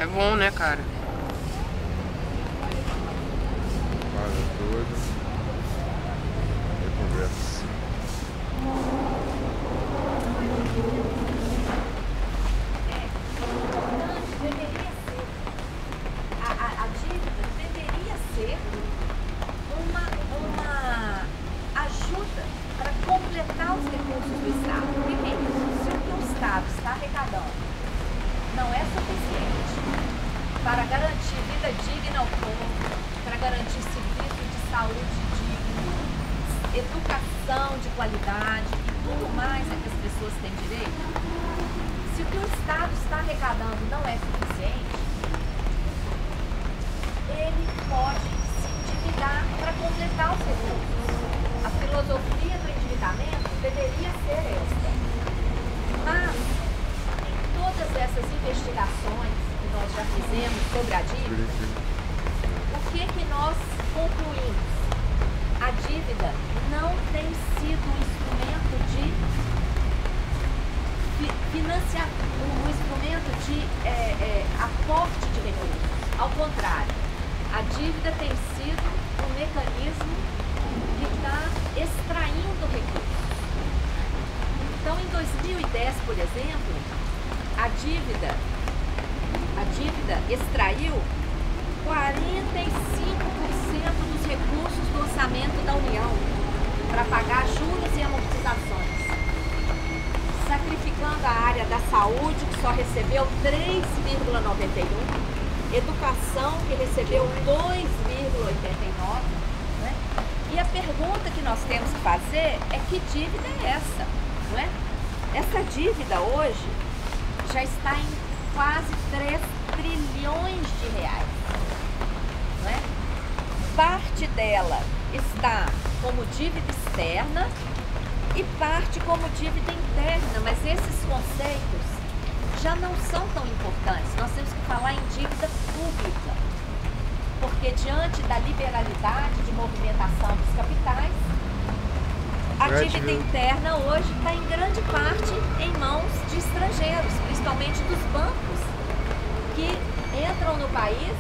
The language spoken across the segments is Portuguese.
É bom, né, cara? Paga tudo. E conversa. Deveria ser. A dívida deveria ser uma ajuda para completar os recursos do Estado. Por que isso? Se o que o Estado está arrecadando não é suficiente para garantir vida digna ao povo, para garantir serviço de saúde digno, educação de qualidade e tudo mais a que as pessoas têm direito, se o que o Estado está arrecadando não é suficiente, ele pode se endividar para completar os recursos. A filosofia do endividamento deveria ser esta. Mas, em todas essas investigações que nós já fizemos sobre a dívida, o que nós concluímos? A dívida não tem sido um instrumento de financiamento, um instrumento de aporte de recursos. Ao contrário, a dívida tem sido um mecanismo que está extraindo recursos. Então, em 2010, por exemplo, a dívida extraiu 45% dos recursos do orçamento da União para pagar juros e amortizações, sacrificando a área da saúde, que só recebeu 3,91%, educação, que recebeu 2,89%, né? E a pergunta que nós temos que fazer é: que dívida é essa? Não é? Essa dívida hoje já está em quase 3 trilhões de reais. Não é? Parte dela está como dívida externa e parte como dívida interna, mas esses conceitos já não são tão importantes. Nós temos que falar em dívida pública, porque diante da liberalidade de movimentação dos capitais, a dívida interna hoje está em grande parte em mãos de estrangeiros, principalmente dos bancos, que entram no país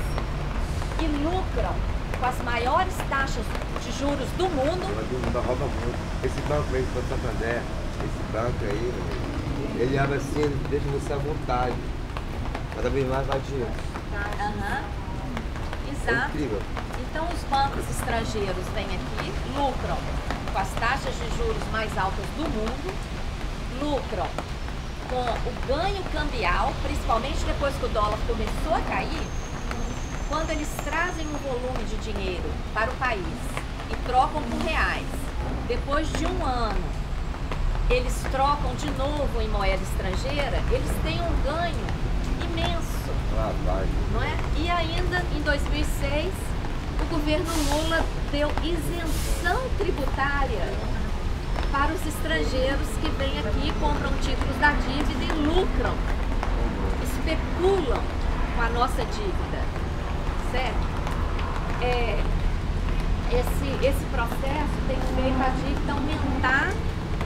e lucram com as maiores taxas de juros do mundo. Ainda rouba muito. Esse banco mesmo, do Santander, esse banco aí, ele abre assim, ele deixa você à vontade. Cada vez mais vai dinheiro. Exato. É incrível. Então os bancos estrangeiros vêm aqui, lucram com as taxas de juros mais altas do mundo, lucram com o ganho cambial, principalmente depois que o dólar começou a cair. Quando eles trazem um volume de dinheiro para o país e trocam por reais, depois de um ano eles trocam de novo em moeda estrangeira, eles têm um ganho imenso, não é? E ainda em 2006 o governo Lula deu isenção tributária para os estrangeiros que vêm aqui, compram títulos da dívida e lucram, especulam com a nossa dívida, certo? Esse processo tem feito a dívida aumentar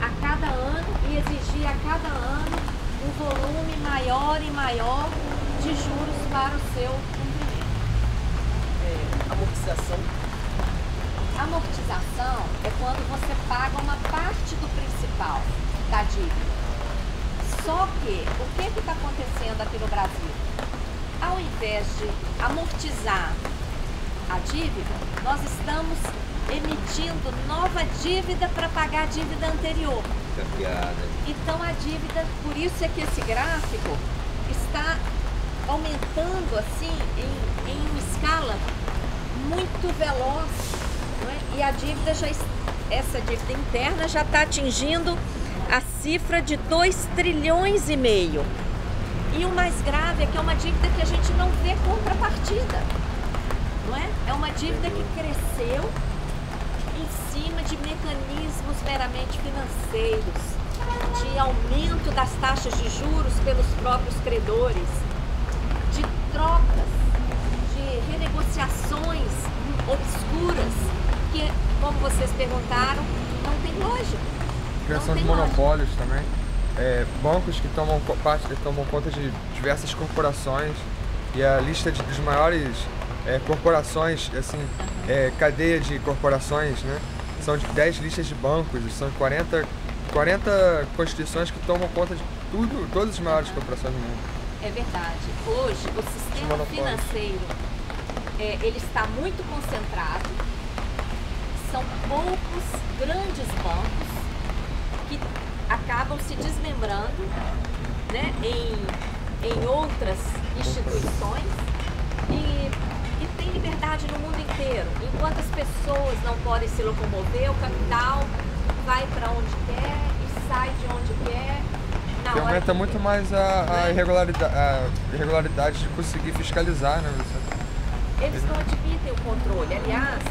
a cada ano e exigir a cada ano um volume maior e maior de juros para o seu cumprimento. Amortização. Amortização é quando você paga uma parte do principal da dívida. Só que, o que está acontecendo aqui no Brasil? Ao invés de amortizar a dívida, nós estamos emitindo nova dívida para pagar a dívida anterior. Então a dívida, por isso é que esse gráfico está aumentando assim em uma escala muito veloz, não é? E a dívida essa dívida interna já está atingindo a cifra de 2,5 trilhões. E o mais grave é que é uma dívida que a gente não vê contrapartida, não é? É uma dívida que cresceu em cima de mecanismos meramente financeiros, de aumento das taxas de juros pelos próprios credores, de trocas, de renegociações obscuras, que, como vocês perguntaram, não tem lógica. Criação de monopólios também. Bancos que tomam conta de diversas corporações e a lista dos maiores corporações, assim, cadeia de corporações, né? São de 10 listas de bancos, são 40 constituições que tomam conta de tudo, todas as maiores corporações do mundo. É verdade. Hoje, o sistema financeiro, ele está muito concentrado. São poucos grandes bancos que acabam se desmembrando, né, em outras instituições e tem liberdade no mundo inteiro. Enquanto as pessoas não podem se locomover, o capital vai para onde quer e sai de onde quer. Que aumenta muito mais a irregularidade de conseguir fiscalizar, né? Eles não admitem o controle. Aliás,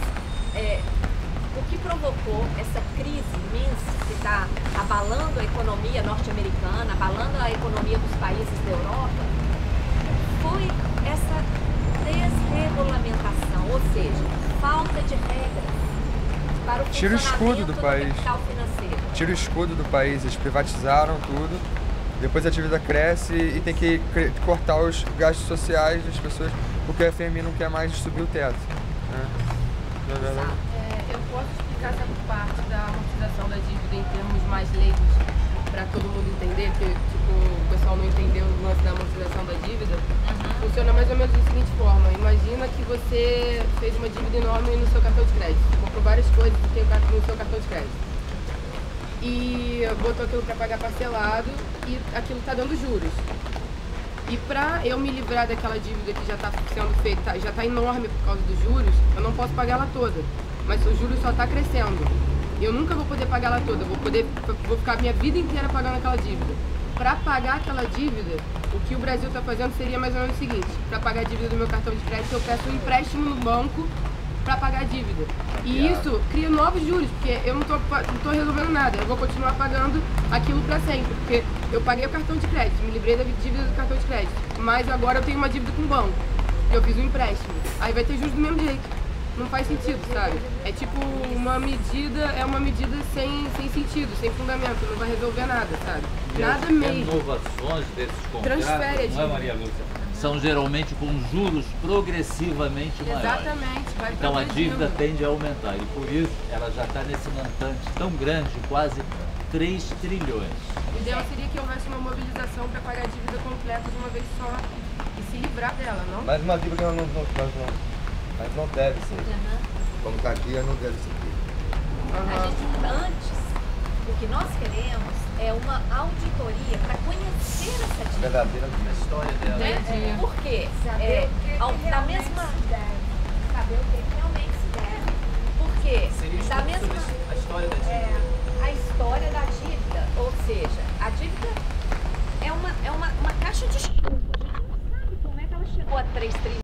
o que provocou essa crise imensa que está abalando a economia norte-americana, abalando a economia dos países da Europa, foi essa desregulamentação, ou seja, falta de regras para o Tira o escudo do país. capital financeiro. Tira o escudo do país, eles privatizaram tudo, depois a dívida cresce e tem que cortar os gastos sociais das pessoas, porque a FMI não quer mais subir o teto. Né? Eu posso explicar essa parte da amortização da dívida em termos mais leigos, para todo mundo entender, que tipo, o pessoal não entendeu o lance da amortização da dívida. Funciona mais ou menos da seguinte forma: imagina que você fez uma dívida enorme no seu cartão de crédito, comprou várias coisas que tem no seu cartão de crédito e botou aquilo para pagar parcelado e aquilo está dando juros. E para eu me livrar daquela dívida que já está sendo feita, já está enorme por causa dos juros, eu não posso pagar ela toda, mas o juros só está crescendo. Eu nunca vou poder pagar ela toda, vou ficar a minha vida inteira pagando aquela dívida. Para pagar aquela dívida, o que o Brasil está fazendo seria mais ou menos o seguinte: para pagar a dívida do meu cartão de crédito, eu peço um empréstimo no banco para pagar a dívida. E isso cria novos juros, porque eu não tô resolvendo nada, eu vou continuar pagando aquilo para sempre, porque eu paguei o cartão de crédito, me livrei da dívida do cartão de crédito, mas agora eu tenho uma dívida com o banco, eu fiz um empréstimo, aí vai ter juros do mesmo jeito. Não faz sentido, sabe? É tipo uma medida sem sentido, sem fundamento, não vai resolver nada, sabe? Nada mesmo. As renovações desses contratos, Transfere a dívida. não é, Maria Lúcia? São geralmente com juros progressivamente maiores. Exatamente, vai Então a progredindo. dívida tende a aumentar e por isso ela já está nesse montante tão grande, quase 3 trilhões. O ideal seria que houvesse uma mobilização para pagar a dívida completa de uma vez só e se livrar dela, não? Mas uma dívida que mas não deve ser. Como está aqui, não deve ser. A gente, antes, o que nós queremos é uma auditoria para conhecer essa dívida. Verdadeira A história dela. Né? Por quê? Da mesma